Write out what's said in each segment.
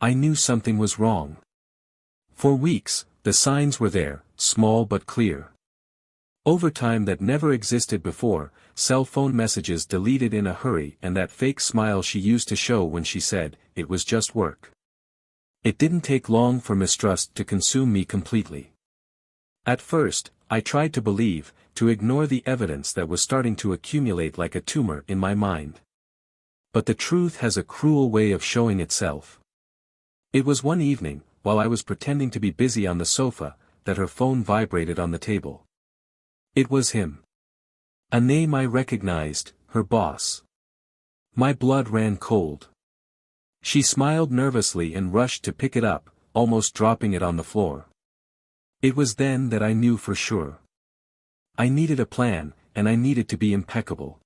I knew something was wrong. For weeks, the signs were there, small but clear. Overtime that never existed before, cell phone messages deleted in a hurry, and that fake smile she used to show when she said, "It was just work." It didn't take long for mistrust to consume me completely. At first, I tried to believe, to ignore the evidence that was starting to accumulate like a tumor in my mind. But the truth has a cruel way of showing itself. It was one evening, while I was pretending to be busy on the sofa, that her phone vibrated on the table. It was him. A name I recognized, her boss. My blood ran cold. She smiled nervously and rushed to pick it up, almost dropping it on the floor. It was then that I knew for sure. I needed a plan, and I needed to be impeccable.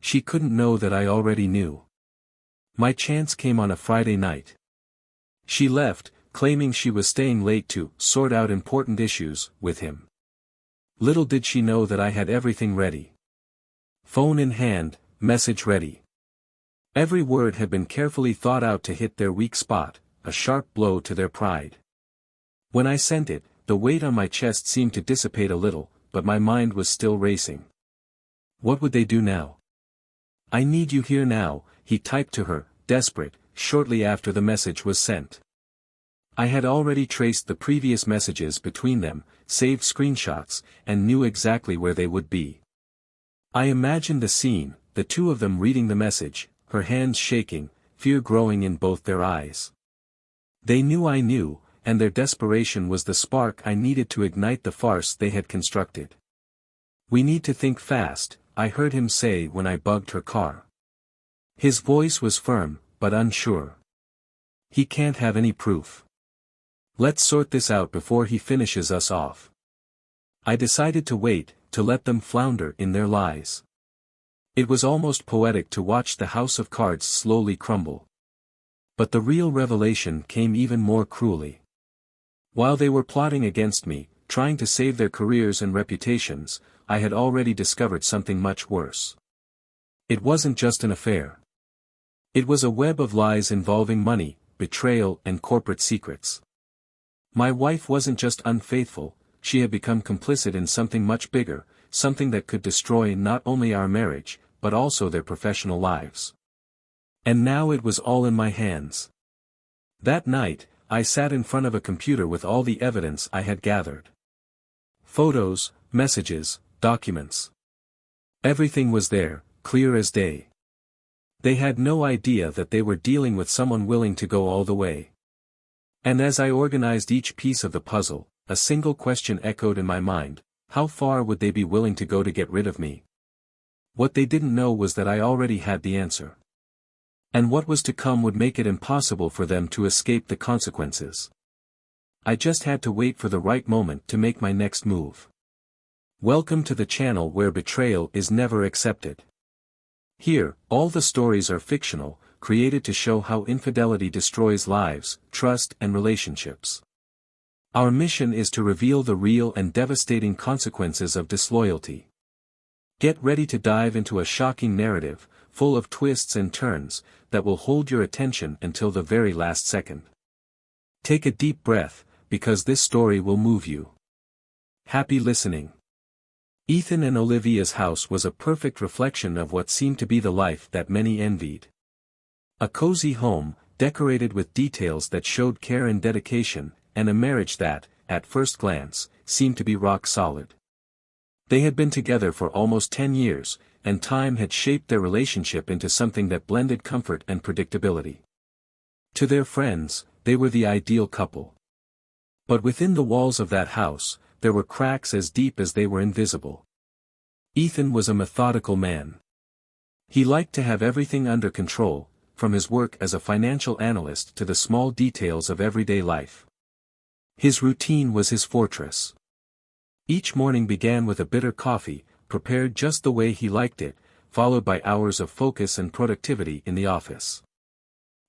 She couldn't know that I already knew. My chance came on a Friday night. She left, claiming she was staying late to sort out important issues with him. Little did she know that I had everything ready. Phone in hand, message ready. Every word had been carefully thought out to hit their weak spot, a sharp blow to their pride. When I sent it, the weight on my chest seemed to dissipate a little, but my mind was still racing. What would they do now? "I need you here now," he typed to her, desperate, shortly after the message was sent. I had already traced the previous messages between them, saved screenshots, and knew exactly where they would be. I imagined the scene, the two of them reading the message, her hands shaking, fear growing in both their eyes. They knew I knew, and their desperation was the spark I needed to ignite the farce they had constructed. "We need to think fast," I heard him say when I bugged her car. His voice was firm, but unsure. "He can't have any proof. Let's sort this out before he finishes us off." I decided to wait, to let them flounder in their lies. It was almost poetic to watch the house of cards slowly crumble. But the real revelation came even more cruelly. While they were plotting against me, trying to save their careers and reputations, I had already discovered something much worse. It wasn't just an affair. It was a web of lies involving money, betrayal, and corporate secrets. My wife wasn't just unfaithful, she had become complicit in something much bigger, something that could destroy not only our marriage, but also their professional lives. And now it was all in my hands. That night, I sat in front of a computer with all the evidence I had gathered. Photos, messages, documents. Everything was there, clear as day. They had no idea that they were dealing with someone willing to go all the way. And as I organized each piece of the puzzle, a single question echoed in my mind: how far would they be willing to go to get rid of me? What they didn't know was that I already had the answer. And what was to come would make it impossible for them to escape the consequences. I just had to wait for the right moment to make my next move. Welcome to the channel where betrayal is never accepted. Here, all the stories are fictional, created to show how infidelity destroys lives, trust, and relationships. Our mission is to reveal the real and devastating consequences of disloyalty. Get ready to dive into a shocking narrative, full of twists and turns, that will hold your attention until the very last second. Take a deep breath, because this story will move you. Happy listening. Ethan and Olivia's house was a perfect reflection of what seemed to be the life that many envied. A cozy home, decorated with details that showed care and dedication, and a marriage that, at first glance, seemed to be rock solid. They had been together for almost 10 years, and time had shaped their relationship into something that blended comfort and predictability. To their friends, they were the ideal couple. But within the walls of that house, there were cracks as deep as they were invisible. Ethan was a methodical man. He liked to have everything under control, from his work as a financial analyst to the small details of everyday life. His routine was his fortress. Each morning began with a bitter coffee, prepared just the way he liked it, followed by hours of focus and productivity in the office.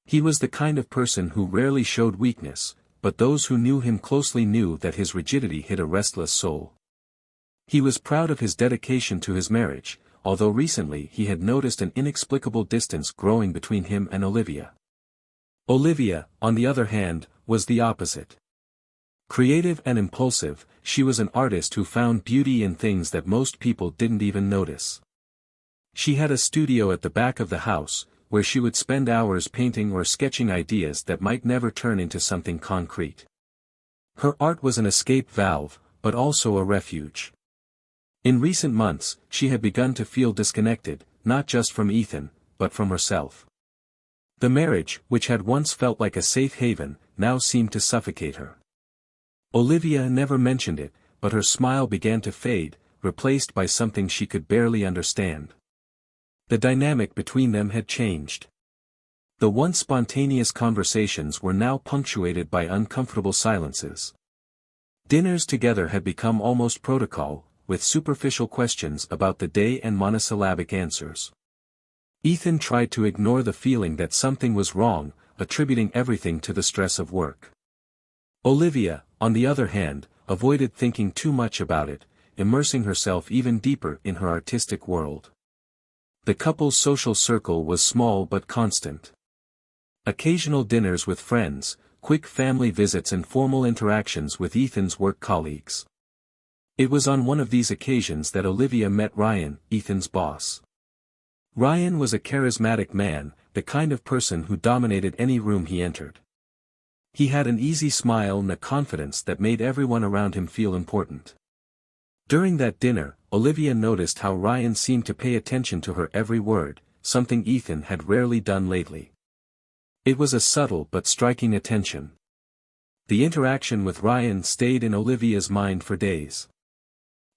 He was the kind of person who rarely showed weakness, but those who knew him closely knew that his rigidity hid a restless soul. He was proud of his dedication to his marriage, although recently he had noticed an inexplicable distance growing between him and Olivia. Olivia, on the other hand, was the opposite. Creative and impulsive, she was an artist who found beauty in things that most people didn't even notice. She had a studio at the back of the house, where she would spend hours painting or sketching ideas that might never turn into something concrete. Her art was an escape valve, but also a refuge. In recent months, she had begun to feel disconnected, not just from Ethan, but from herself. The marriage, which had once felt like a safe haven, now seemed to suffocate her. Olivia never mentioned it, but her smile began to fade, replaced by something she could barely understand. The dynamic between them had changed. The once spontaneous conversations were now punctuated by uncomfortable silences. Dinners together had become almost protocol, with superficial questions about the day and monosyllabic answers. Ethan tried to ignore the feeling that something was wrong, attributing everything to the stress of work. Olivia, on the other hand, avoided thinking too much about it, immersing herself even deeper in her artistic world. The couple's social circle was small but constant. Occasional dinners with friends, quick family visits and formal interactions with Ethan's work colleagues. It was on one of these occasions that Olivia met Ryan, Ethan's boss. Ryan was a charismatic man, the kind of person who dominated any room he entered. He had an easy smile and a confidence that made everyone around him feel important. During that dinner, Olivia noticed how Ryan seemed to pay attention to her every word, something Ethan had rarely done lately. It was a subtle but striking attention. The interaction with Ryan stayed in Olivia's mind for days.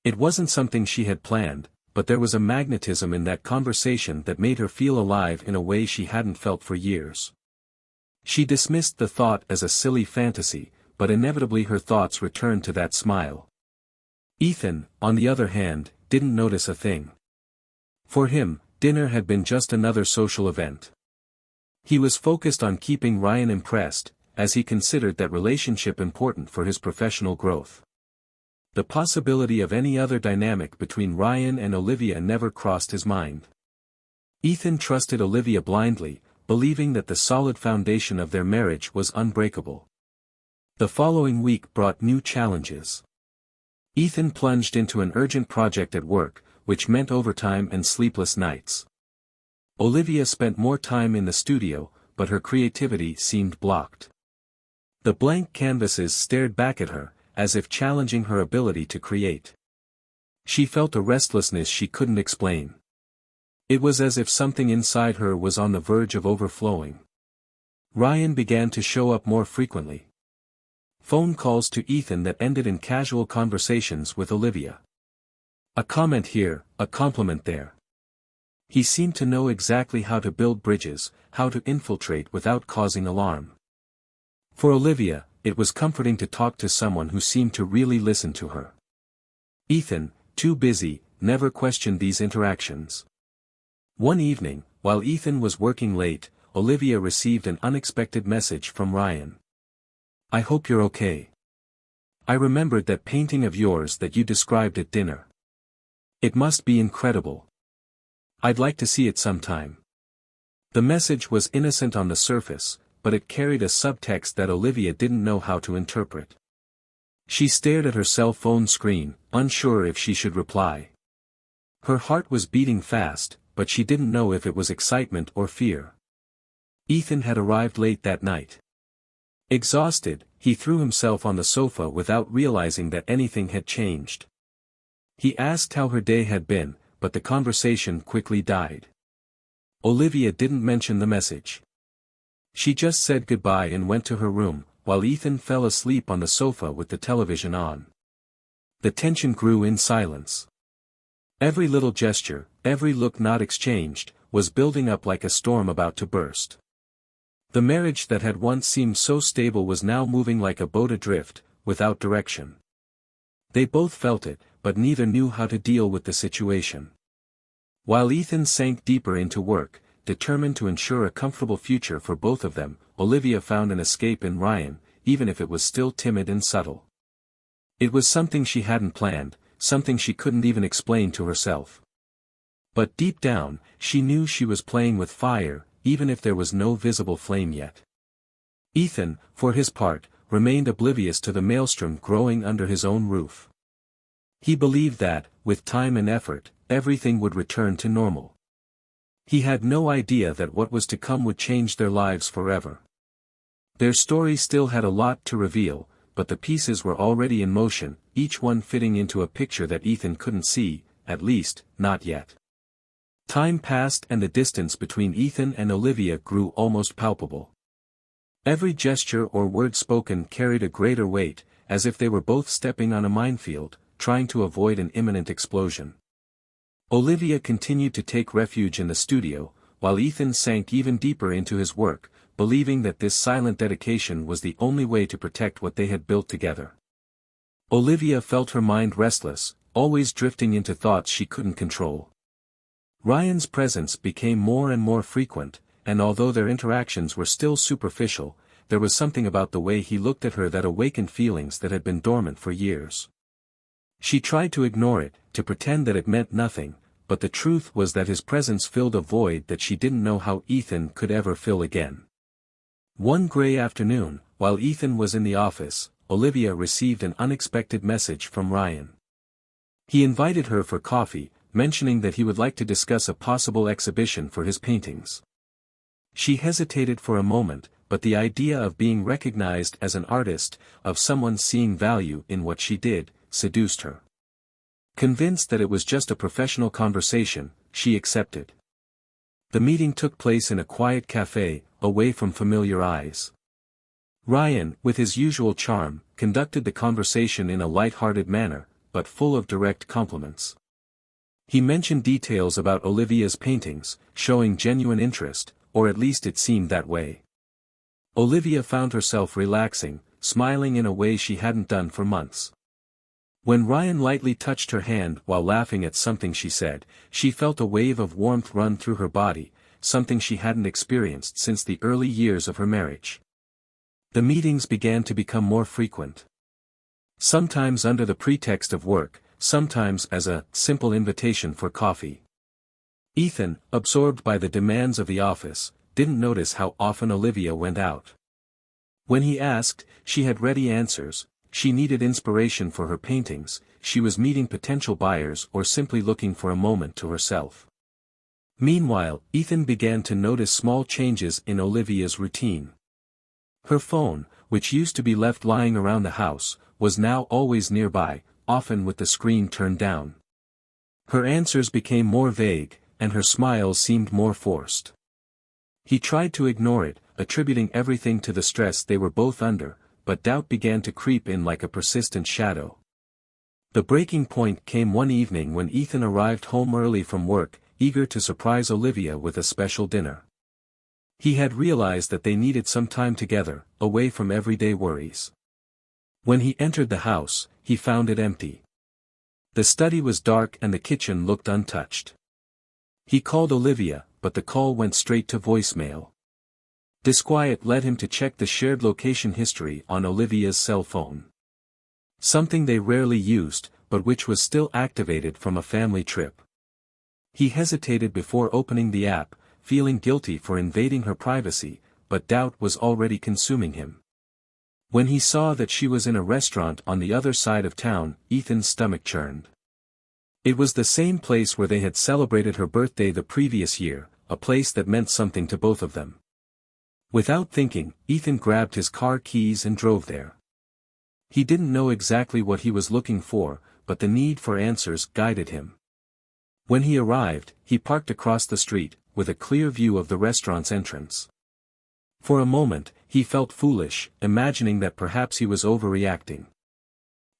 It wasn't something she had planned, but there was a magnetism in that conversation that made her feel alive in a way she hadn't felt for years. She dismissed the thought as a silly fantasy, but inevitably her thoughts returned to that smile. Ethan, on the other hand, didn't notice a thing. For him, dinner had been just another social event. He was focused on keeping Ryan impressed, as he considered that relationship important for his professional growth. The possibility of any other dynamic between Ryan and Olivia never crossed his mind. Ethan trusted Olivia blindly, believing that the solid foundation of their marriage was unbreakable. The following week brought new challenges. Ethan plunged into an urgent project at work, which meant overtime and sleepless nights. Olivia spent more time in the studio, but her creativity seemed blocked. The blank canvases stared back at her, as if challenging her ability to create. She felt a restlessness she couldn't explain. It was as if something inside her was on the verge of overflowing. Ryan began to show up more frequently. Phone calls to Ethan that ended in casual conversations with Olivia. A comment here, a compliment there. He seemed to know exactly how to build bridges, how to infiltrate without causing alarm. For Olivia, it was comforting to talk to someone who seemed to really listen to her. Ethan, too busy, never questioned these interactions. One evening, while Ethan was working late, Olivia received an unexpected message from Ryan. "I hope you're okay. I remembered that painting of yours that you described at dinner. It must be incredible. I'd like to see it sometime." The message was innocent on the surface, but it carried a subtext that Olivia didn't know how to interpret. She stared at her cell phone screen, unsure if she should reply. Her heart was beating fast, but she didn't know if it was excitement or fear. Ethan had arrived late that night. Exhausted, he threw himself on the sofa without realizing that anything had changed. He asked how her day had been, but the conversation quickly died. Olivia didn't mention the message. She just said goodbye and went to her room, while Ethan fell asleep on the sofa with the television on. The tension grew in silence. Every little gesture, every look not exchanged, was building up like a storm about to burst. The marriage that had once seemed so stable was now moving like a boat adrift, without direction. They both felt it, but neither knew how to deal with the situation. While Ethan sank deeper into work, determined to ensure a comfortable future for both of them, Olivia found an escape in Ryan, even if it was still timid and subtle. It was something she hadn't planned, something she couldn't even explain to herself. But deep down, she knew she was playing with fire, even if there was no visible flame yet. Ethan, for his part, remained oblivious to the maelstrom growing under his own roof. He believed that, with time and effort, everything would return to normal. He had no idea that what was to come would change their lives forever. Their story still had a lot to reveal, but the pieces were already in motion, each one fitting into a picture that Ethan couldn't see, at least, not yet. Time passed and the distance between Ethan and Olivia grew almost palpable. Every gesture or word spoken carried a greater weight, as if they were both stepping on a minefield, trying to avoid an imminent explosion. Olivia continued to take refuge in the studio, while Ethan sank even deeper into his work, believing that this silent dedication was the only way to protect what they had built together. Olivia felt her mind restless, always drifting into thoughts she couldn't control. Ryan's presence became more and more frequent, and although their interactions were still superficial, there was something about the way he looked at her that awakened feelings that had been dormant for years. She tried to ignore it, to pretend that it meant nothing, but the truth was that his presence filled a void that she didn't know how Ethan could ever fill again. One gray afternoon, while Ethan was in the office, Olivia received an unexpected message from Ryan. He invited her for coffee, mentioning that he would like to discuss a possible exhibition for his paintings. She hesitated for a moment, but the idea of being recognized as an artist, of someone seeing value in what she did, seduced her. Convinced that it was just a professional conversation, she accepted. The meeting took place in a quiet cafe, away from familiar eyes. Ryan, with his usual charm, conducted the conversation in a light-hearted manner, but full of direct compliments. He mentioned details about Olivia's paintings, showing genuine interest, or at least it seemed that way. Olivia found herself relaxing, smiling in a way she hadn't done for months. When Ryan lightly touched her hand while laughing at something she said, she felt a wave of warmth run through her body, something she hadn't experienced since the early years of her marriage. The meetings began to become more frequent. Sometimes under the pretext of work, sometimes as a simple invitation for coffee. Ethan, absorbed by the demands of the office, didn't notice how often Olivia went out. When he asked, she had ready answers. She needed inspiration for her paintings, she was meeting potential buyers or simply looking for a moment to herself. Meanwhile, Ethan began to notice small changes in Olivia's routine. Her phone, which used to be left lying around the house, was now always nearby, often with the screen turned down. Her answers became more vague, and her smiles seemed more forced. He tried to ignore it, attributing everything to the stress they were both under, but doubt began to creep in like a persistent shadow. The breaking point came one evening when Ethan arrived home early from work, eager to surprise Olivia with a special dinner. He had realized that they needed some time together, away from everyday worries. When he entered the house, he found it empty. The study was dark and the kitchen looked untouched. He called Olivia, but the call went straight to voicemail. Disquiet led him to check the shared location history on Olivia's cell phone. Something they rarely used, but which was still activated from a family trip. He hesitated before opening the app, feeling guilty for invading her privacy, but doubt was already consuming him. When he saw that she was in a restaurant on the other side of town, Ethan's stomach churned. It was the same place where they had celebrated her birthday the previous year, a place that meant something to both of them. Without thinking, Ethan grabbed his car keys and drove there. He didn't know exactly what he was looking for, but the need for answers guided him. When he arrived, he parked across the street, with a clear view of the restaurant's entrance. For a moment, he felt foolish, imagining that perhaps he was overreacting.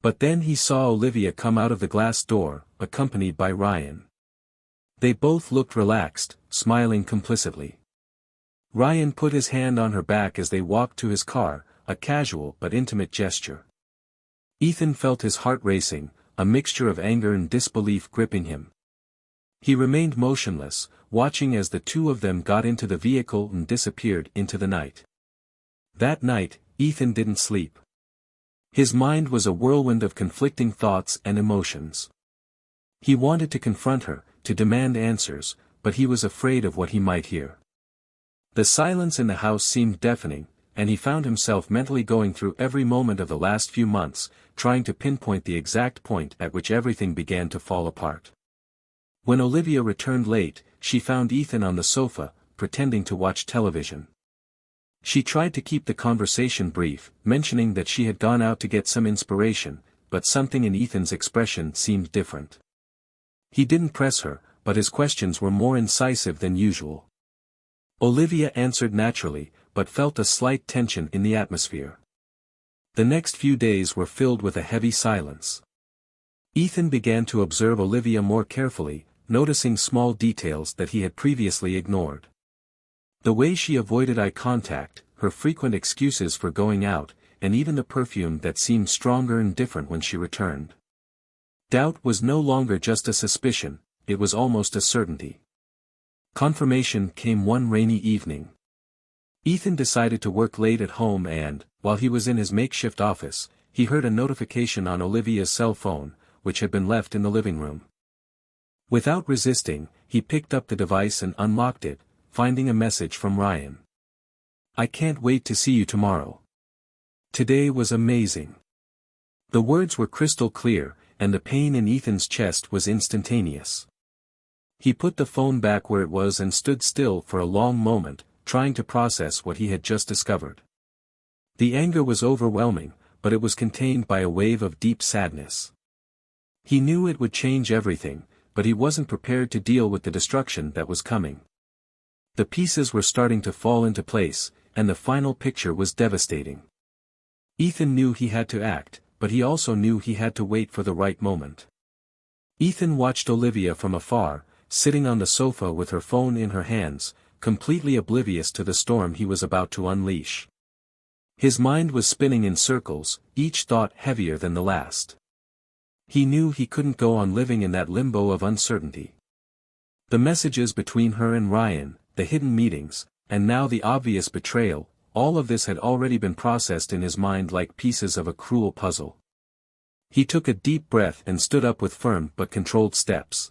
But then he saw Olivia come out of the glass door, accompanied by Ryan. They both looked relaxed, smiling complicitly. Ryan put his hand on her back as they walked to his car, a casual but intimate gesture. Ethan felt his heart racing, a mixture of anger and disbelief gripping him. He remained motionless, watching as the two of them got into the vehicle and disappeared into the night. That night, Ethan didn't sleep. His mind was a whirlwind of conflicting thoughts and emotions. He wanted to confront her, to demand answers, but he was afraid of what he might hear. The silence in the house seemed deafening, and he found himself mentally going through every moment of the last few months, trying to pinpoint the exact point at which everything began to fall apart. When Olivia returned late, she found Ethan on the sofa, pretending to watch television. She tried to keep the conversation brief, mentioning that she had gone out to get some inspiration, but something in Ethan's expression seemed different. He didn't press her, but his questions were more incisive than usual. Olivia answered naturally, but felt a slight tension in the atmosphere. The next few days were filled with a heavy silence. Ethan began to observe Olivia more carefully, noticing small details that he had previously ignored. The way she avoided eye contact, her frequent excuses for going out, and even the perfume that seemed stronger and different when she returned. Doubt was no longer just a suspicion, it was almost a certainty. Confirmation came one rainy evening. Ethan decided to work late at home and, while he was in his makeshift office, he heard a notification on Olivia's cell phone, which had been left in the living room. Without resisting, he picked up the device and unlocked it, finding a message from Ryan. "I can't wait to see you tomorrow. Today was amazing." The words were crystal clear, and the pain in Ethan's chest was instantaneous. He put the phone back where it was and stood still for a long moment, trying to process what he had just discovered. The anger was overwhelming, but it was contained by a wave of deep sadness. He knew it would change everything, but he wasn't prepared to deal with the destruction that was coming. The pieces were starting to fall into place, and the final picture was devastating. Ethan knew he had to act, but he also knew he had to wait for the right moment. Ethan watched Olivia from afar, sitting on the sofa with her phone in her hands, completely oblivious to the storm he was about to unleash. His mind was spinning in circles, each thought heavier than the last. He knew he couldn't go on living in that limbo of uncertainty. The messages between her and Ryan, the hidden meetings, and now the obvious betrayal, all of this had already been processed in his mind like pieces of a cruel puzzle. He took a deep breath and stood up with firm but controlled steps.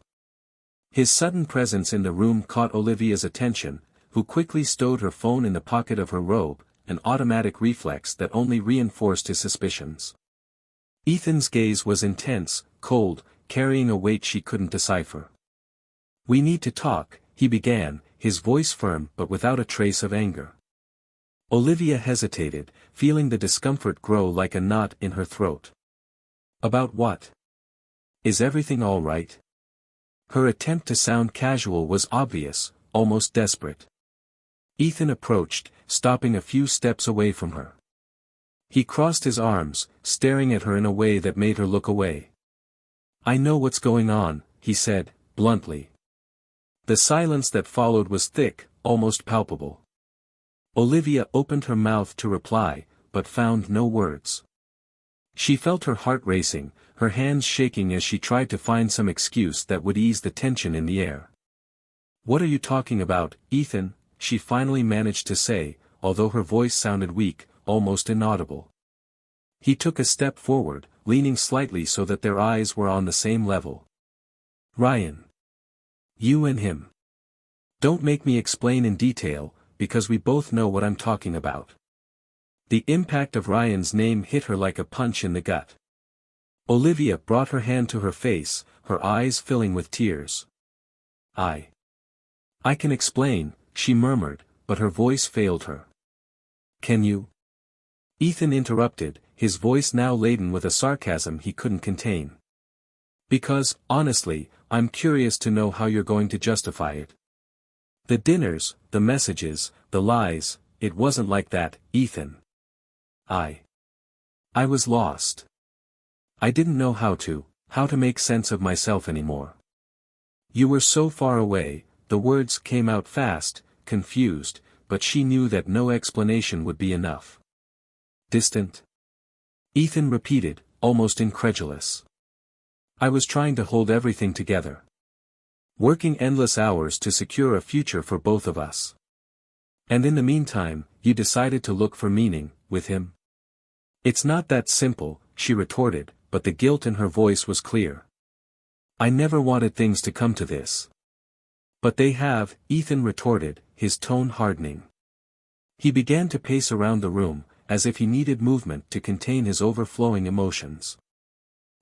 His sudden presence in the room caught Olivia's attention, who quickly stowed her phone in the pocket of her robe, an automatic reflex that only reinforced his suspicions. Ethan's gaze was intense, cold, carrying a weight she couldn't decipher. "We need to talk," he began, his voice firm but without a trace of anger. Olivia hesitated, feeling the discomfort grow like a knot in her throat. "About what? Is everything all right?" Her attempt to sound casual was obvious, almost desperate. Ethan approached, stopping a few steps away from her. He crossed his arms, staring at her in a way that made her look away. "I know what's going on," he said, bluntly. The silence that followed was thick, almost palpable. Olivia opened her mouth to reply, but found no words. She felt her heart racing, her hands shaking as she tried to find some excuse that would ease the tension in the air. "What are you talking about, Ethan?" she finally managed to say, although her voice sounded weak, almost inaudible. He took a step forward, leaning slightly so that their eyes were on the same level. "Ryan. You and him. Don't make me explain in detail, because we both know what I'm talking about." The impact of Ryan's name hit her like a punch in the gut. Olivia brought her hand to her face, her eyes filling with tears. I can explain," she murmured, but her voice failed her. "Can you?" Ethan interrupted, his voice now laden with a sarcasm he couldn't contain. "Because, honestly, I'm curious to know how you're going to justify it. The dinners, the messages, the lies, it wasn't like that, Ethan. I was lost. I didn't know how to make sense of myself anymore. You were so far away," the words came out fast, confused, but she knew that no explanation would be enough. "Distant?" Ethan repeated, almost incredulous. "I was trying to hold everything together. Working endless hours to secure a future for both of us. And in the meantime, you decided to look for meaning, with him?" "It's not that simple," she retorted, but the guilt in her voice was clear. "I never wanted things to come to this." "But they have," Ethan retorted, his tone hardening. He began to pace around the room, as if he needed movement to contain his overflowing emotions.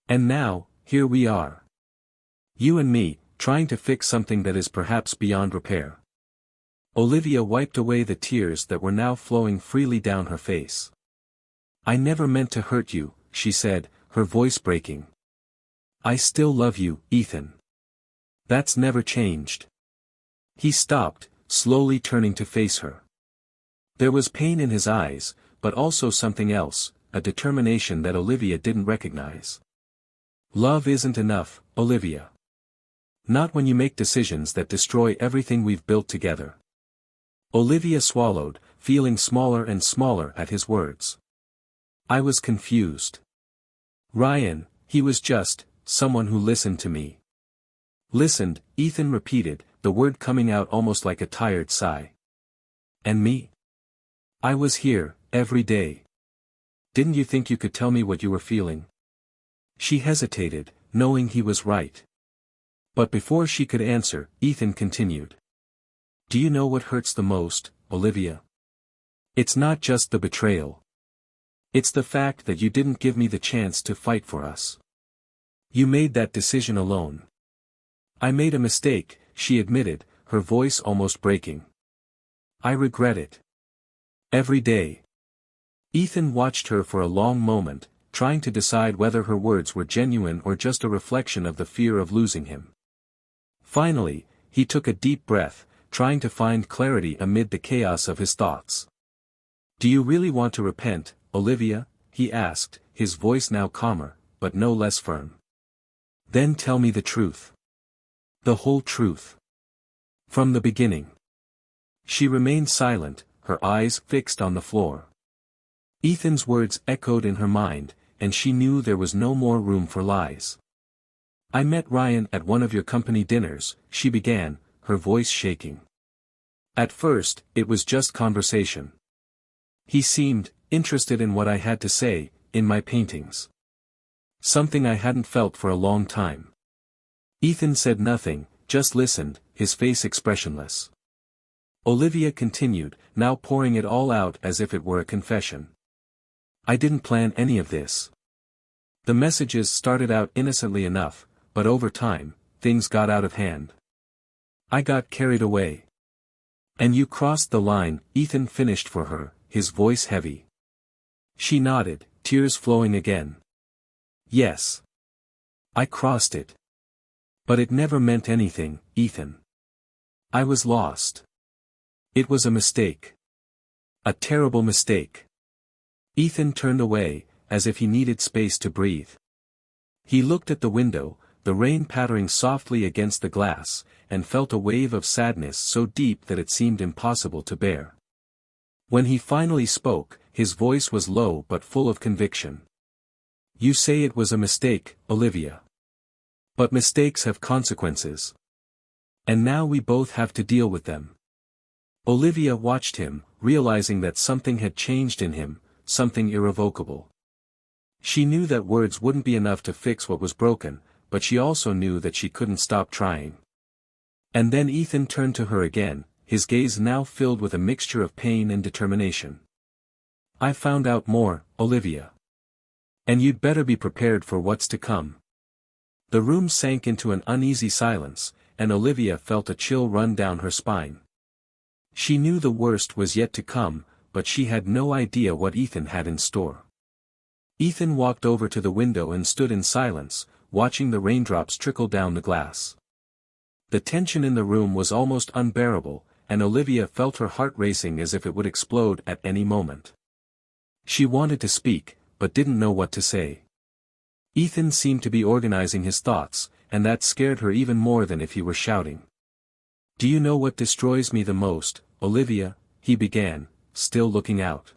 And now, here we are. You and me, trying to fix something that is perhaps beyond repair. Olivia wiped away the tears that were now flowing freely down her face. I never meant to hurt you, she said, her voice breaking. I still love you, Ethan. That's never changed. He stopped, slowly turning to face her. There was pain in his eyes, but also something else, a determination that Olivia didn't recognize. Love isn't enough, Olivia. Not when you make decisions that destroy everything we've built together. Olivia swallowed, feeling smaller and smaller at his words. I was confused. Ryan, he was just someone who listened to me. Listened, Ethan repeated, the word coming out almost like a tired sigh. And me? I was here, every day. Didn't you think you could tell me what you were feeling? She hesitated, knowing he was right. But before she could answer, Ethan continued. Do you know what hurts the most, Olivia? It's not just the betrayal. It's the fact that you didn't give me the chance to fight for us. You made that decision alone. I made a mistake, she admitted, her voice almost breaking. I regret it. Every day. Ethan watched her for a long moment, trying to decide whether her words were genuine or just a reflection of the fear of losing him. Finally, he took a deep breath, trying to find clarity amid the chaos of his thoughts. Do you really want to repent, Olivia? He asked, his voice now calmer, but no less firm. Then tell me the truth. The whole truth. From the beginning. She remained silent, her eyes fixed on the floor. Ethan's words echoed in her mind, and she knew there was no more room for lies. I met Ryan at one of your company dinners, she began, her voice shaking. At first, it was just conversation. He seemed interested in what I had to say, in my paintings. Something I hadn't felt for a long time. Ethan said nothing, just listened, his face expressionless. Olivia continued, now pouring it all out as if it were a confession. I didn't plan any of this. The messages started out innocently enough, but over time, things got out of hand. I got carried away. And you crossed the line, Ethan finished for her, his voice heavy. She nodded, tears flowing again. Yes. I crossed it. But it never meant anything, Ethan. I was lost. It was a mistake. A terrible mistake. Ethan turned away, as if he needed space to breathe. He looked at the window, the rain pattering softly against the glass, and felt a wave of sadness so deep that it seemed impossible to bear. When he finally spoke, his voice was low but full of conviction. You say it was a mistake, Olivia. But mistakes have consequences. And now we both have to deal with them. Olivia watched him, realizing that something had changed in him, something irrevocable. She knew that words wouldn't be enough to fix what was broken, but she also knew that she couldn't stop trying. And then Ethan turned to her again, his gaze now filled with a mixture of pain and determination. I found out more, Olivia. And you'd better be prepared for what's to come. The room sank into an uneasy silence, and Olivia felt a chill run down her spine. She knew the worst was yet to come, but she had no idea what Ethan had in store. Ethan walked over to the window and stood in silence, watching the raindrops trickle down the glass. The tension in the room was almost unbearable, and Olivia felt her heart racing as if it would explode at any moment. She wanted to speak, but didn't know what to say. Ethan seemed to be organizing his thoughts, and that scared her even more than if he were shouting. Do you know what destroys me the most, Olivia? He began, still looking out.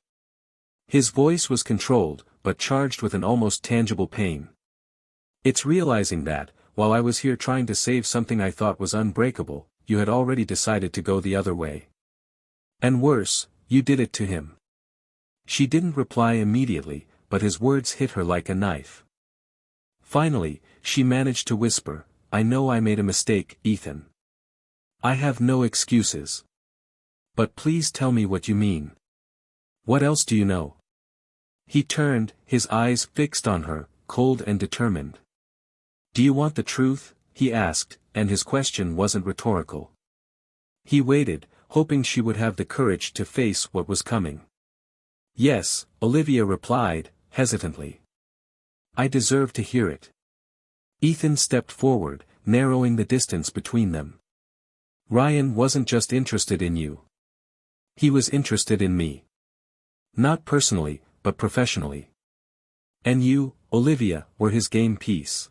His voice was controlled, but charged with an almost tangible pain. It's realizing that, while I was here trying to save something I thought was unbreakable, you had already decided to go the other way. And worse, you did it to him. She didn't reply immediately, but his words hit her like a knife. Finally, she managed to whisper, I know I made a mistake, Ethan. I have no excuses. But please tell me what you mean. What else do you know? He turned, his eyes fixed on her, cold and determined. Do you want the truth? He asked, and his question wasn't rhetorical. He waited, hoping she would have the courage to face what was coming. Yes, Olivia replied, hesitantly. I deserve to hear it. Ethan stepped forward, narrowing the distance between them. Ryan wasn't just interested in you. He was interested in me. Not personally, but professionally. And you, Olivia, were his game piece.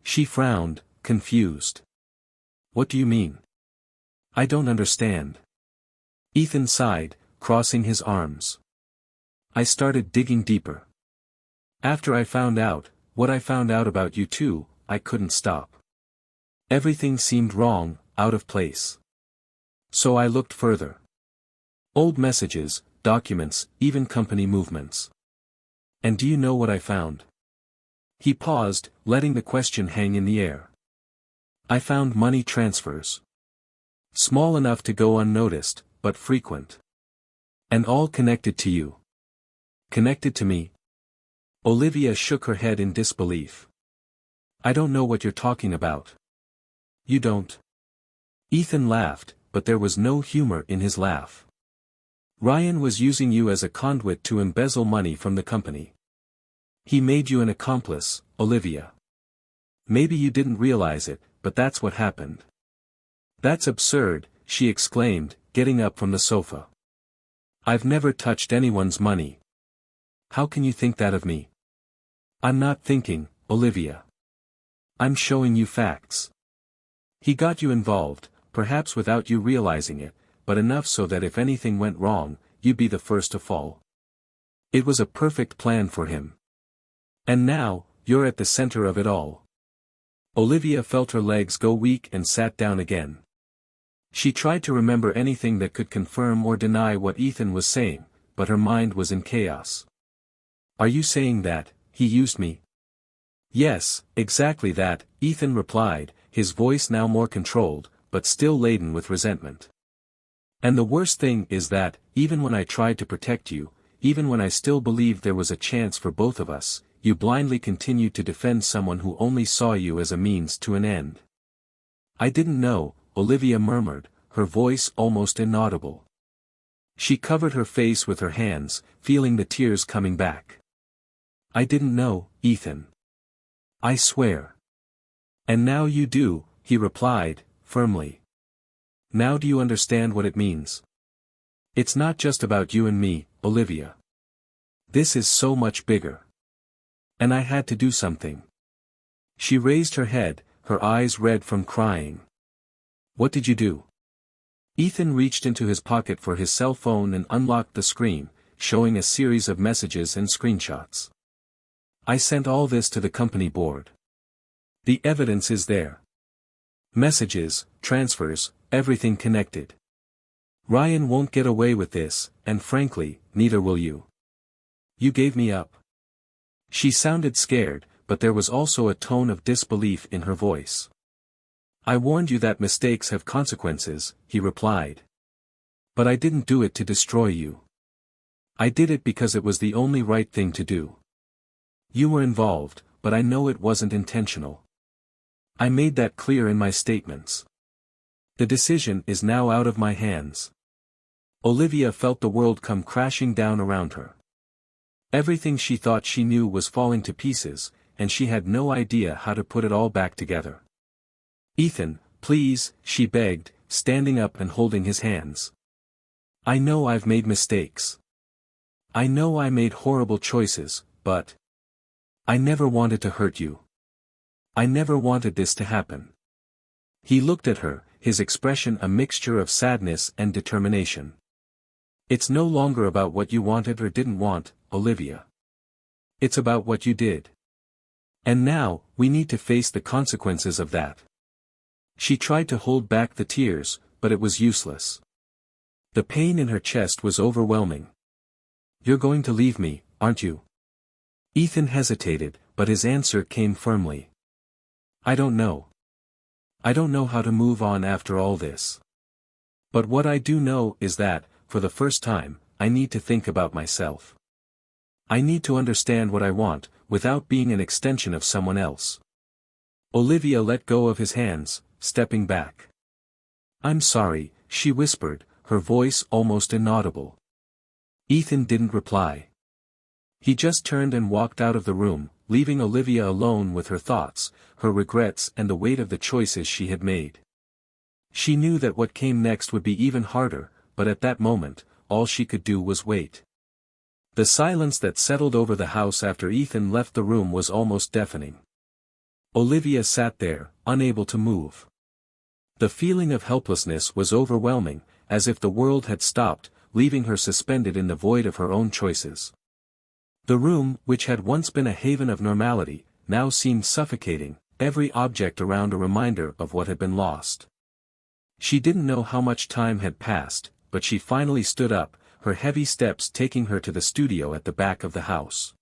She frowned, confused. What do you mean? I don't understand. Ethan sighed, crossing his arms. I started digging deeper. After I found out, what I found out about you too, I couldn't stop. Everything seemed wrong, out of place. So I looked further. Old messages, documents, even company movements. And do you know what I found? He paused, letting the question hang in the air. I found money transfers. Small enough to go unnoticed, but frequent. And all connected to you. Connected to me? Olivia shook her head in disbelief. I don't know what you're talking about. You don't? Ethan laughed, but there was no humor in his laugh. Ryan was using you as a conduit to embezzle money from the company. He made you an accomplice, Olivia. Maybe you didn't realize it, but that's what happened. That's absurd, she exclaimed, getting up from the sofa. I've never touched anyone's money. How can you think that of me? I'm not thinking, Olivia. I'm showing you facts. He got you involved, perhaps without you realizing it, but enough so that if anything went wrong, you'd be the first to fall. It was a perfect plan for him. And now, you're at the center of it all. Olivia felt her legs go weak and sat down again. She tried to remember anything that could confirm or deny what Ethan was saying, but her mind was in chaos. Are you saying that he used me? Yes, exactly that, Ethan replied, his voice now more controlled, but still laden with resentment. And the worst thing is that, even when I tried to protect you, even when I still believed there was a chance for both of us, you blindly continued to defend someone who only saw you as a means to an end. I didn't know, Olivia murmured, her voice almost inaudible. She covered her face with her hands, feeling the tears coming back. I didn't know, Ethan. I swear. And now you do, he replied, firmly. Now do you understand what it means? It's not just about you and me, Olivia. This is so much bigger. And I had to do something. She raised her head, her eyes red from crying. What did you do? Ethan reached into his pocket for his cell phone and unlocked the screen, showing a series of messages and screenshots. I sent all this to the company board. The evidence is there. Messages, transfers, everything connected. Ryan won't get away with this, and frankly, neither will you. You gave me up. She sounded scared, but there was also a tone of disbelief in her voice. I warned you that mistakes have consequences, he replied. But I didn't do it to destroy you. I did it because it was the only right thing to do. You were involved, but I know it wasn't intentional. I made that clear in my statements. The decision is now out of my hands. Olivia felt the world come crashing down around her. Everything she thought she knew was falling to pieces, and she had no idea how to put it all back together. Ethan, please, she begged, standing up and holding his hands. I know I've made mistakes. I know I made horrible choices, but I never wanted to hurt you. I never wanted this to happen. He looked at her, his expression a mixture of sadness and determination. It's no longer about what you wanted or didn't want, Olivia. It's about what you did. And now, we need to face the consequences of that. She tried to hold back the tears, but it was useless. The pain in her chest was overwhelming. You're going to leave me, aren't you? Ethan hesitated, but his answer came firmly. I don't know. I don't know how to move on after all this. But what I do know is that, for the first time, I need to think about myself. I need to understand what I want, without being an extension of someone else. Olivia let go of his hands, stepping back. I'm sorry, she whispered, her voice almost inaudible. Ethan didn't reply. He just turned and walked out of the room, leaving Olivia alone with her thoughts, her regrets and the weight of the choices she had made. She knew that what came next would be even harder, but at that moment, all she could do was wait. The silence that settled over the house after Ethan left the room was almost deafening. Olivia sat there, unable to move. The feeling of helplessness was overwhelming, as if the world had stopped, leaving her suspended in the void of her own choices. The room, which had once been a haven of normality, now seemed suffocating, every object around a reminder of what had been lost. She didn't know how much time had passed, but she finally stood up, her heavy steps taking her to the studio at the back of the house.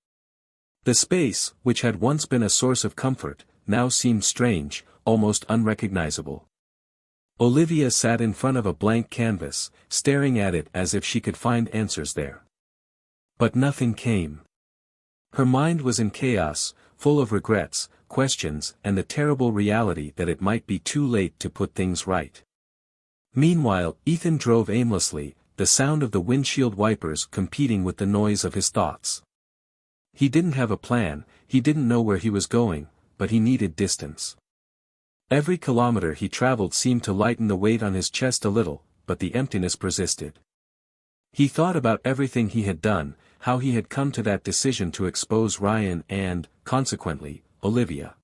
The space, which had once been a source of comfort, now seemed strange, almost unrecognizable. Olivia sat in front of a blank canvas, staring at it as if she could find answers there. But nothing came. Her mind was in chaos, full of regrets, questions, and the terrible reality that it might be too late to put things right. Meanwhile, Ethan drove aimlessly, the sound of the windshield wipers competing with the noise of his thoughts. He didn't have a plan, he didn't know where he was going, but he needed distance. Every kilometer he traveled seemed to lighten the weight on his chest a little, but the emptiness persisted. He thought about everything he had done, how he had come to that decision to expose Ryan and, consequently, Olivia.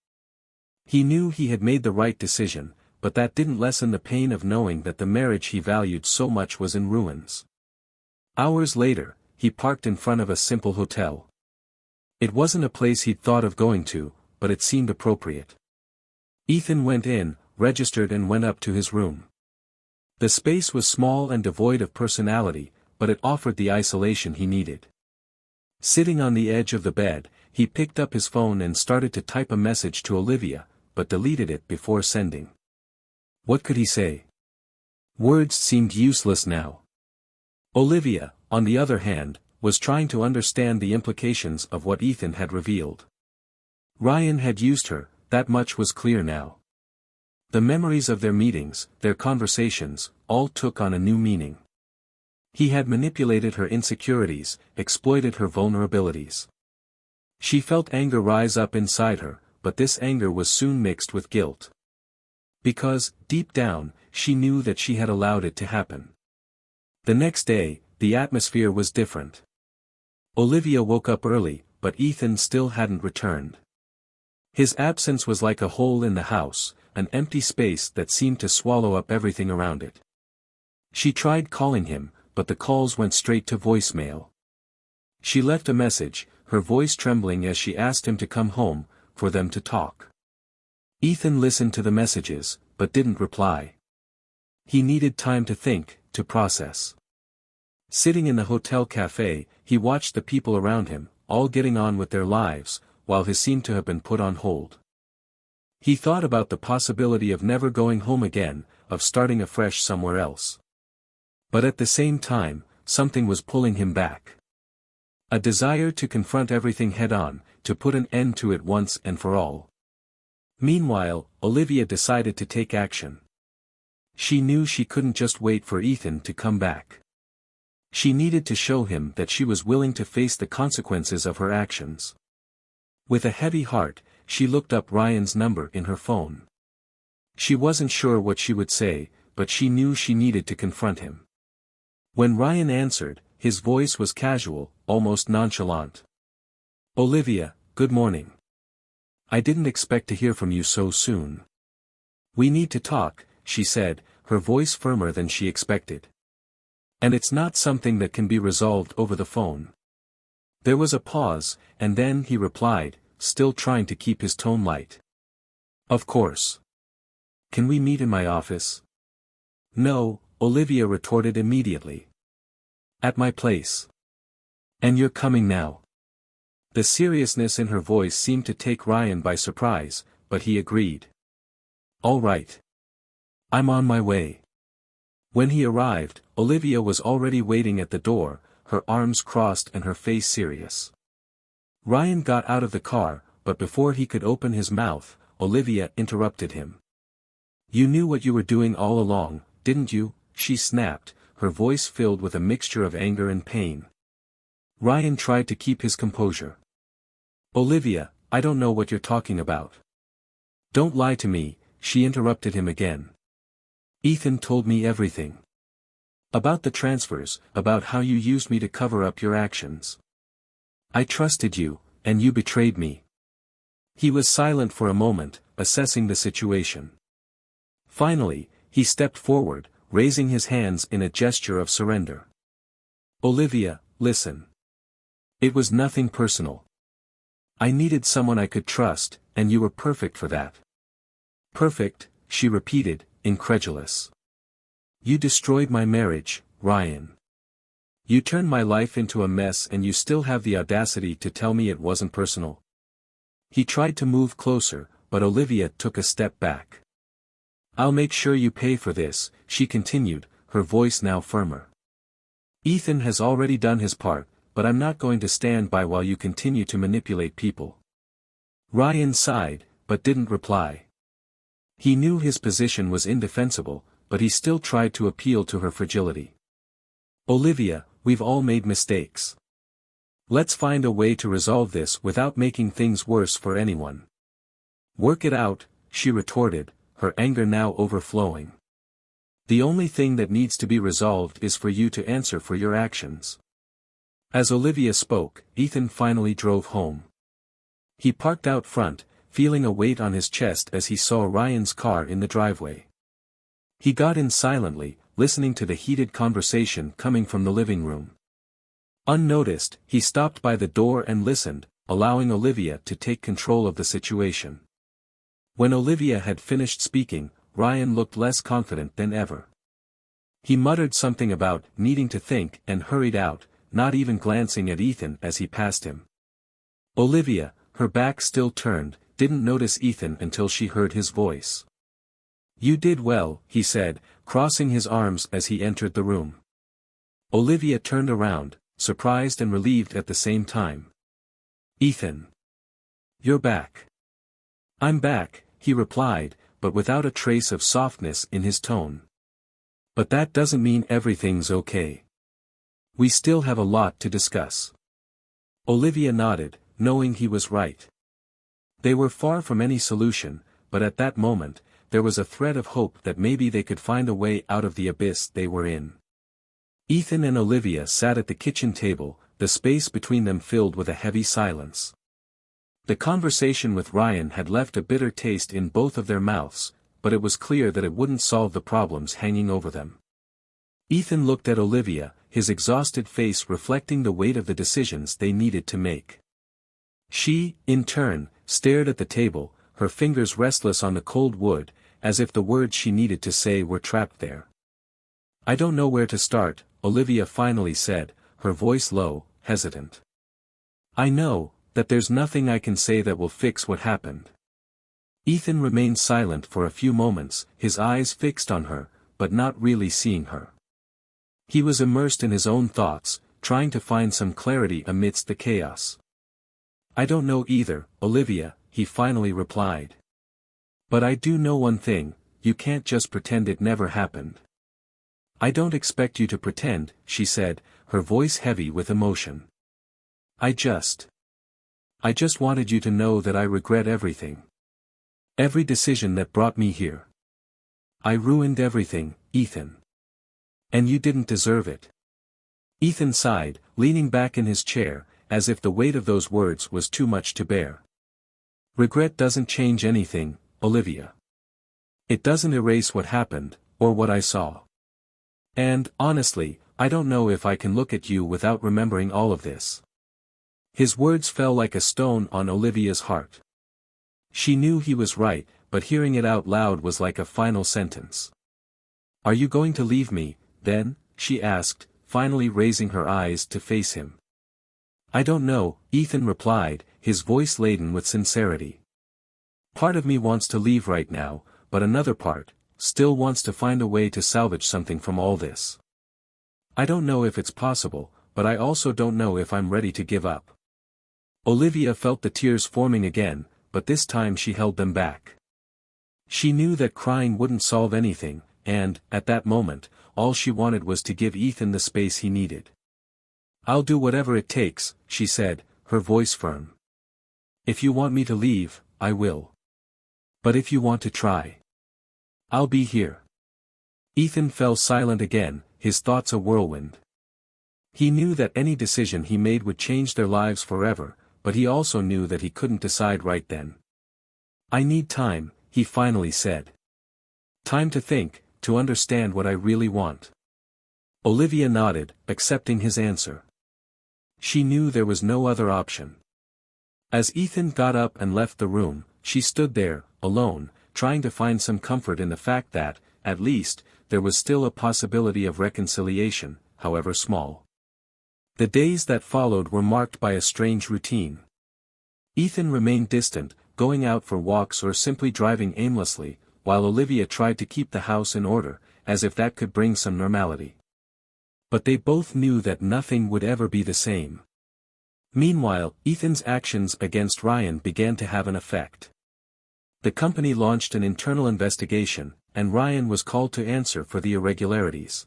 He knew he had made the right decision, but that didn't lessen the pain of knowing that the marriage he valued so much was in ruins. Hours later, he parked in front of a simple hotel. It wasn't a place he'd thought of going to, but it seemed appropriate. Ethan went in, registered and went up to his room. The space was small and devoid of personality, but it offered the isolation he needed. Sitting on the edge of the bed, he picked up his phone and started to type a message to Olivia, but deleted it before sending. What could he say? Words seemed useless now. Olivia, on the other hand, was trying to understand the implications of what Ethan had revealed. Ryan had used her, that much was clear now. The memories of their meetings, their conversations, all took on a new meaning. He had manipulated her insecurities, exploited her vulnerabilities. She felt anger rise up inside her, but this anger was soon mixed with guilt. Because, deep down, she knew that she had allowed it to happen. The next day, the atmosphere was different. Olivia woke up early, but Ethan still hadn't returned. His absence was like a hole in the house, an empty space that seemed to swallow up everything around it. She tried calling him, but the calls went straight to voicemail. She left a message, her voice trembling as she asked him to come home, for them to talk. Ethan listened to the messages, but didn't reply. He needed time to think, to process. Sitting in the hotel cafe, he watched the people around him, all getting on with their lives, while his seemed to have been put on hold. He thought about the possibility of never going home again, of starting afresh somewhere else. But at the same time, something was pulling him back. A desire to confront everything head-on, to put an end to it once and for all. Meanwhile, Olivia decided to take action. She knew she couldn't just wait for Ethan to come back. She needed to show him that she was willing to face the consequences of her actions. With a heavy heart, she looked up Ryan's number in her phone. She wasn't sure what she would say, but she knew she needed to confront him. When Ryan answered, his voice was casual, almost nonchalant. "Olivia, good morning. I didn't expect to hear from you so soon. We need to talk," she said, her voice firmer than she expected. "And it's not something that can be resolved over the phone." There was a pause, and then he replied, still trying to keep his tone light. "Of course. Can we meet in my office?" "No," Olivia retorted immediately. "At my place. And you're coming now?" The seriousness in her voice seemed to take Ryan by surprise, but he agreed. "All right. I'm on my way." When he arrived, Olivia was already waiting at the door, her arms crossed and her face serious. Ryan got out of the car, but before he could open his mouth, Olivia interrupted him. "You knew what you were doing all along, didn't you?" she snapped, her voice filled with a mixture of anger and pain. Ryan tried to keep his composure. "Olivia, I don't know what you're talking about." "Don't lie to me," she interrupted him again. "Ethan told me everything. About the transfers, about how you used me to cover up your actions. I trusted you, and you betrayed me." He was silent for a moment, assessing the situation. Finally, he stepped forward, raising his hands in a gesture of surrender. "Olivia, listen. It was nothing personal. I needed someone I could trust, and you were perfect for that." "Perfect," she repeated, incredulous. "You destroyed my marriage, Ryan. You turned my life into a mess and you still have the audacity to tell me it wasn't personal." He tried to move closer, but Olivia took a step back. "I'll make sure you pay for this," she continued, her voice now firmer. "Ethan has already done his part, but I'm not going to stand by while you continue to manipulate people." Ryan sighed, but didn't reply. He knew his position was indefensible, but he still tried to appeal to her fragility. "Olivia, we've all made mistakes. Let's find a way to resolve this without making things worse for anyone." "Work it out," she retorted, her anger now overflowing. "The only thing that needs to be resolved is for you to answer for your actions." As Olivia spoke, Ethan finally drove home. He parked out front, feeling a weight on his chest as he saw Ryan's car in the driveway. He got in silently, listening to the heated conversation coming from the living room. Unnoticed, he stopped by the door and listened, allowing Olivia to take control of the situation. When Olivia had finished speaking, Ryan looked less confident than ever. He muttered something about needing to think and hurried out, not even glancing at Ethan as he passed him. Olivia, her back still turned, didn't notice Ethan until she heard his voice. "You did well," he said, crossing his arms as he entered the room. Olivia turned around, surprised and relieved at the same time. "Ethan. You're back." "I'm back," he replied, but without a trace of softness in his tone. "But that doesn't mean everything's okay. We still have a lot to discuss." Olivia nodded, knowing he was right. They were far from any solution, but at that moment, there was a thread of hope that maybe they could find a way out of the abyss they were in. Ethan and Olivia sat at the kitchen table, the space between them filled with a heavy silence. The conversation with Ryan had left a bitter taste in both of their mouths, but it was clear that it wouldn't solve the problems hanging over them. Ethan looked at Olivia, his exhausted face reflecting the weight of the decisions they needed to make. She, in turn, stared at the table, her fingers restless on the cold wood, as if the words she needed to say were trapped there. "I don't know where to start," Olivia finally said, her voice low, hesitant. "I know that there's nothing I can say that will fix what happened." Ethan remained silent for a few moments, his eyes fixed on her, but not really seeing her. He was immersed in his own thoughts, trying to find some clarity amidst the chaos. "I don't know either, Olivia," he finally replied. "But I do know one thing, you can't just pretend it never happened." "I don't expect you to pretend," she said, her voice heavy with emotion. I just wanted you to know that I regret everything. Every decision that brought me here. I ruined everything, Ethan. And you didn't deserve it." Ethan sighed, leaning back in his chair, as if the weight of those words was too much to bear. "Regret doesn't change anything, Olivia. It doesn't erase what happened, or what I saw. And, honestly, I don't know if I can look at you without remembering all of this." His words fell like a stone on Olivia's heart. She knew he was right, but hearing it out loud was like a final sentence. "Are you going to leave me, then?" she asked, finally raising her eyes to face him. "I don't know," Ethan replied, his voice laden with sincerity. "Part of me wants to leave right now, but another part, still wants to find a way to salvage something from all this. I don't know if it's possible, but I also don't know if I'm ready to give up. Olivia felt the tears forming again, but this time she held them back. She knew that crying wouldn't solve anything, and, at that moment, all she wanted was to give Ethan the space he needed. "I'll do whatever it takes," she said, her voice firm. "If you want me to leave, I will. But if you want to try, I'll be here." Ethan fell silent again, his thoughts a whirlwind. He knew that any decision he made would change their lives forever, but he also knew that he couldn't decide right then. "I need time," he finally said. "Time to think, to understand what I really want." Olivia nodded, accepting his answer. She knew there was no other option. As Ethan got up and left the room, she stood there, alone, trying to find some comfort in the fact that, at least, there was still a possibility of reconciliation, however small. The days that followed were marked by a strange routine. Ethan remained distant, going out for walks or simply driving aimlessly, while Olivia tried to keep the house in order, as if that could bring some normality. But they both knew that nothing would ever be the same. Meanwhile, Ethan's actions against Ryan began to have an effect. The company launched an internal investigation, and Ryan was called to answer for the irregularities.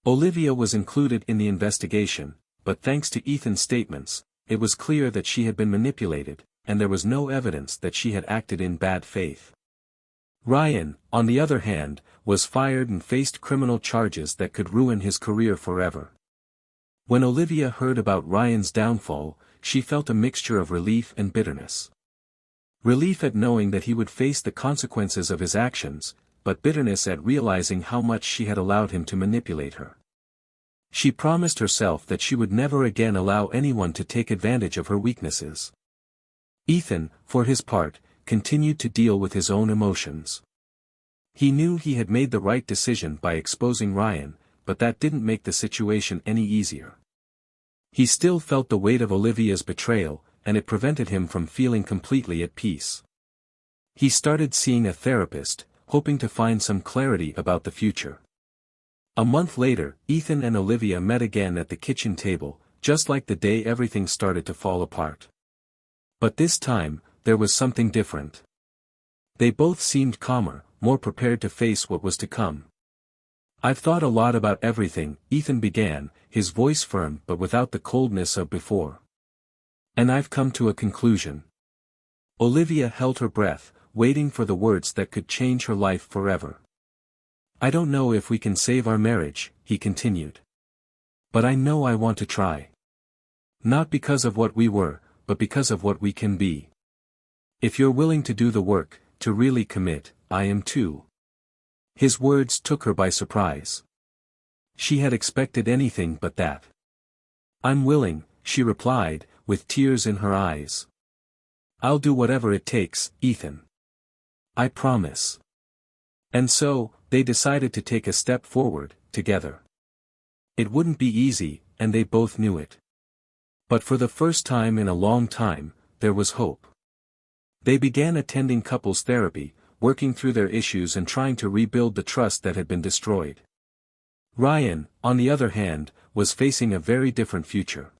Olivia was included in the investigation, but thanks to Ethan's statements, it was clear that she had been manipulated, and there was no evidence that she had acted in bad faith. Ryan, on the other hand, was fired and faced criminal charges that could ruin his career forever. When Olivia heard about Ryan's downfall, she felt a mixture of relief and bitterness. Relief at knowing that he would face the consequences of his actions, but bitterness at realizing how much she had allowed him to manipulate her. She promised herself that she would never again allow anyone to take advantage of her weaknesses. Ethan, for his part, continued to deal with his own emotions. He knew he had made the right decision by exposing Ryan, but that didn't make the situation any easier. He still felt the weight of Olivia's betrayal, and it prevented him from feeling completely at peace. He started seeing a therapist, hoping to find some clarity about the future. A month later, Ethan and Olivia met again at the kitchen table, just like the day everything started to fall apart. But this time, there was something different. They both seemed calmer, more prepared to face what was to come. "I've thought a lot about everything," Ethan began, his voice firm but without the coldness of before. "And I've come to a conclusion." Olivia held her breath, waiting for the words that could change her life forever. "I don't know if we can save our marriage," he continued. "But I know I want to try. Not because of what we were, but because of what we can be. If you're willing to do the work, to really commit, I am too." His words took her by surprise. She had expected anything but that. "I'm willing," she replied, with tears in her eyes. "I'll do whatever it takes, Ethan. I promise." And so, they decided to take a step forward, together. It wouldn't be easy, and they both knew it. But for the first time in a long time, there was hope. They began attending couples therapy, working through their issues and trying to rebuild the trust that had been destroyed. Ryan, on the other hand, was facing a very different future.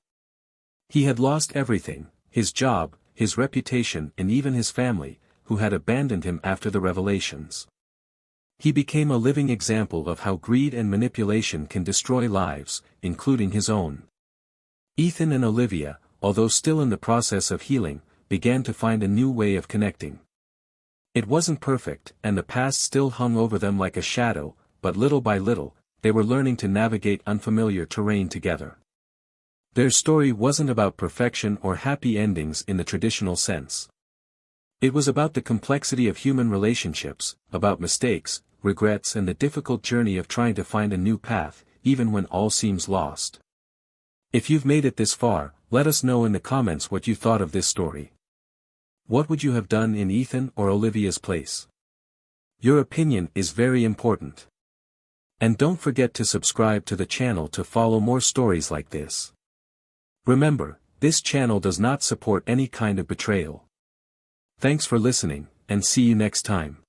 He had lost everything, his job, his reputation and even his family, who had abandoned him after the revelations. He became a living example of how greed and manipulation can destroy lives, including his own. Ethan and Olivia, although still in the process of healing, began to find a new way of connecting. It wasn't perfect, and the past still hung over them like a shadow, but little by little, they were learning to navigate unfamiliar terrain together. Their story wasn't about perfection or happy endings in the traditional sense. It was about the complexity of human relationships, about mistakes, regrets and the difficult journey of trying to find a new path, even when all seems lost. If you've made it this far, let us know in the comments what you thought of this story. What would you have done in Ethan or Olivia's place? Your opinion is very important. And don't forget to subscribe to the channel to follow more stories like this. Remember, this channel does not support any kind of betrayal. Thanks for listening, and see you next time.